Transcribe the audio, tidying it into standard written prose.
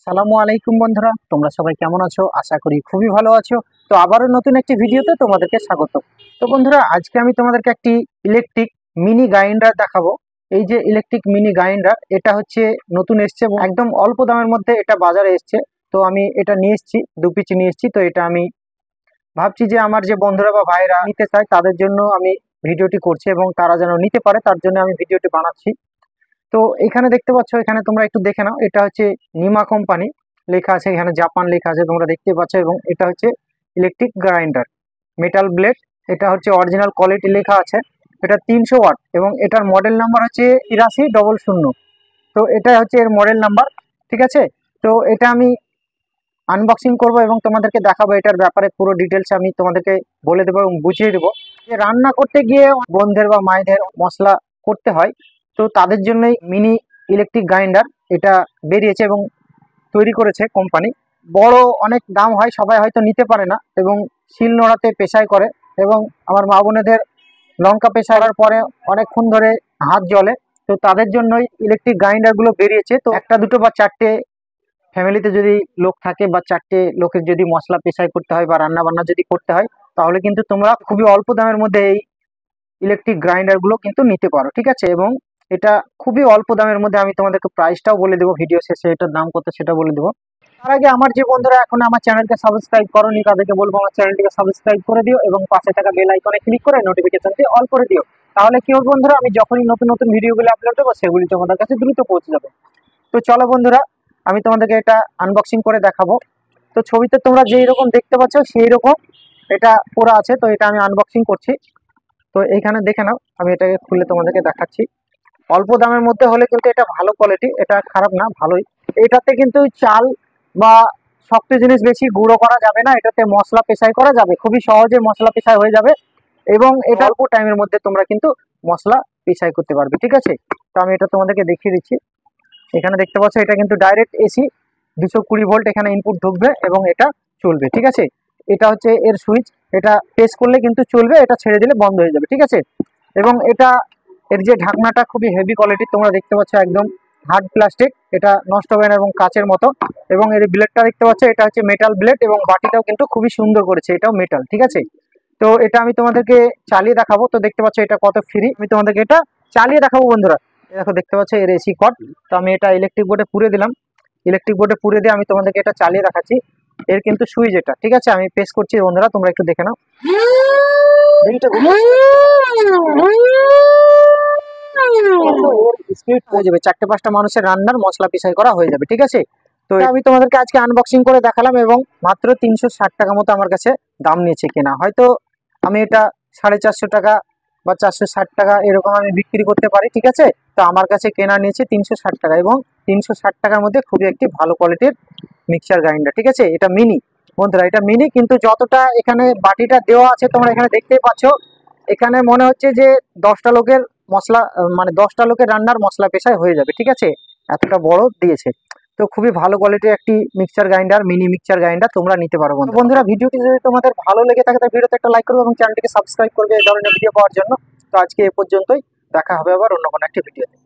সালামু আলাইকুম বন্ধুরা, তোমরা সবাই কেমন আছো? আশা করি খুবই ভালো আছো। তো আবারও নতুন একটি ভিডিওতে তোমাদেরকে স্বাগত। তো বন্ধুরা, আজকে আমি তোমাদেরকে একটি ইলেকট্রিক মিনি গ্রাইন্ডার দেখাবো। এই যে ইলেকট্রিক মিনি গ্রাইন্ডার, এটা হচ্ছে নতুন এসছে এবং একদম অল্প দামের মধ্যে এটা বাজারে এসছে। তো আমি এটা নিয়ে এসেছি, 2 পিস নিয়ে এসেছি। তো এটা আমি ভাবছি যে আমার যে বন্ধুরা বা ভাইরা নিতে চায় তাদের জন্য আমি ভিডিওটি করছি এবং তারা যেন নিতে পারে তার জন্য আমি ভিডিওটি বানাচ্ছি। তো এখানে দেখতে পাচ্ছ, এখানে তোমরা একটু দেখে নাও, এটা হচ্ছে নিমা কোম্পানি লেখা আছে, এখানে জাপান লেখা আছে তোমরা দেখতে পাচ্ছ। এবং এটা হচ্ছে ইলেকট্রিক গ্রাইন্ডার মেটাল ব্লেড, এটা হচ্ছে অরিজিনাল কোয়ালিটি লেখা আছে। এটা 300 ওয়াট এবং এটার মডেল নাম্বার হচ্ছে 8300। তো এটা হচ্ছে এর মডেল নাম্বার, ঠিক আছে। তো এটা আমি আনবক্সিং করব এবং তোমাদেরকে দেখাবো এটার ব্যাপারে পুরো ডিটেলস আমি তোমাদেরকে বলে দেবো এবং বুঝিয়ে দেবো যে রান্না করতে গিয়ে বোনদের বা মায়েদের মশলা করতে হয়, তো তাদের জন্যই মিনি ইলেকট্রিক গ্রাইন্ডার এটা বেরিয়েছে এবং তৈরি করেছে কোম্পানি। বড় অনেক দাম হয়, সবাই হয়তো নিতে পারে না এবং শিল নোড়াতে পেশাই করে। এবং আমার মা বোনেদের লঙ্কা পেশা করার পরে অনেকক্ষণ ধরে হাত জ্বলে, তো তাদের জন্যই ইলেকট্রিক গ্রাইন্ডারগুলো বেরিয়েছে। তো একটা দুটো বা চারটে ফ্যামিলিতে যদি লোক থাকে বা চারটে লোকের যদি মশলা পেশাই করতে হয় বা রান্না বান্না যদি করতে হয়, তাহলে কিন্তু তোমরা খুবই অল্প দামের মধ্যে এই ইলেকট্রিক গ্রাইন্ডারগুলো কিন্তু নিতে পারো, ঠিক আছে। এবং এটা খুবই অল্প দামের মধ্যে, আমি তোমাদেরকে প্রাইসটাও বলে দেবো ভিডিও শেষে, এটার দাম কত সেটা বলে দেবো। তার আগে আমার যে বন্ধুরা এখন আমার চ্যানেলকে সাবস্ক্রাইব করোনি তাদেরকে বলবো আমার চ্যানেলটিকে সাবস্ক্রাইব করে দিও এবং পাশে থাকা বেল আইকনে ক্লিক করে নোটিফিকেশনটি অল করে দিও। তাহলে কি হবে বন্ধুরা, আমি যখনই নতুন নতুন ভিডিওগুলো আপলোড দেবো সেগুলি তোমাদের কাছে দ্রুত পৌঁছে যাবে। তো চলো বন্ধুরা, আমি তোমাদেরকে এটা আনবক্সিং করে দেখাবো। তো ছবিতে তোমরা যেই রকম দেখতে পাচ্ছ সেই রকম এটা পুরো আছে। তো এটা আমি আনবক্সিং করছি। তো এইখানে দেখে নাও, আমি এটাকে খুলে তোমাদেরকে দেখাচ্ছি। অল্প দামের মধ্যে হলে কিন্তু এটা ভালো কোয়ালিটি, এটা খারাপ না, ভালোই। এটাতে কিন্তু চাল বা শক্ত জিনিস বেশি গুঁড়ো করা যাবে না, এটাতে মশলা পেশাই করা যাবে, খুবই সহজে মশলা পেশাই হয়ে যাবে এবং এটা অল্প টাইমের মধ্যে তোমরা কিন্তু মশলা পেশাই করতে পারবে, ঠিক আছে। তো আমি এটা তোমাদেরকে দেখিয়ে দিচ্ছি। এখানে দেখতে পাচ্ছ এটা কিন্তু ডাইরেক্ট এসি, 220 ভোল্ট এখানে ইনপুট ঢুকবে এবং এটা চলবে, ঠিক আছে। এটা হচ্ছে এর সুইচ, এটা প্রেস করলে কিন্তু চলবে, এটা ছেড়ে দিলে বন্ধ হয়ে যাবে, ঠিক আছে। এবং এটা এর যে ঢাকনাটা খুবই হেভি কোয়ালিটির, তোমরা দেখতে পাচ্ছ একদম হার্ড প্লাস্টিক, এটা নষ্ট হবে না এবং কাচের মতো। এবং এর ব্লেডটা দেখতে পাচ্ছ, এটা হচ্ছে মেটাল ব্লেড এবং বাটিটাও কিন্তু খুবই সুন্দর করেছে, এটাও মেটাল, ঠিক আছে। তো এটা আমি তোমাদেরকে চালিয়ে দেখাবো। তো দেখতে পাচ্ছ এটা কত ফ্রি, আমি তোমাদেরকে এটা চালিয়ে দেখাবো বন্ধুরা। দেখো দেখতে পাচ্ছ এর এসি কট। তো আমি এটা ইলেকট্রিক বোর্ডে পুরে দিলাম, ইলেকট্রিক বোর্ডে পুরে দিয়ে আমি তোমাদেরকে এটা চালিয়ে দেখাচ্ছি। এর কিন্তু সুইচ এটা, ঠিক আছে। আমি প্রেস করছি বন্ধুরা, তোমরা একটু দেখে নাও। স্পিড হয়ে যাবে, 4-5টা মানুষের রান্নার মশলা পিসাই করা হয়ে যাবে, ঠিক আছে। তো আমি তোমাদেরকে আজকে আনবক্সিং করে দেখালাম এবং মাত্র 360 টাকা মতো আমার কাছে দাম নিয়েছে কেনা। হয়তো আমি এটা 450 টাকা বা 460 টাকা এরকম আমি বিক্রি করতে পারি, ঠিক আছে। তো আমার কাছে কেনা নিয়েছে 360 টাকা এবং 360 টাকার মধ্যে খুবই একটি ভালো কোয়ালিটির মিক্সার গ্রাইন্ডার, ঠিক আছে। এটা মিনি বন্ধুরা, এটা মিনি, কিন্তু যতটা এখানে বাটিটা দেওয়া আছে তোমরা এখানে দেখতেই পাচ্ছ, এখানে মনে হচ্ছে যে 10টা লোকের মশলা, মানে 10টা লোকের রান্নার মশলা পেশায় হয়ে যাবে, ঠিক আছে, এতটা বড় দিয়েছে। তো খুবই ভালো কোয়ালিটির একটি mixture grinder, mini mixture grinder তোমরা নিতে পারো বন্ধুরা। ভিডিওটি যদি তোমাদের ভালো লেগে থাকে তাহলে ভিডিওতে একটা লাইক করবে এবং চ্যানেলটিকে সাবস্ক্রাইব করবে এই ধরনের ভিডিও পাওয়ার জন্য। তো আজকে এ পর্যন্তই, দেখা হবে আবার অন্য কোনো একটি ভিডিওতে।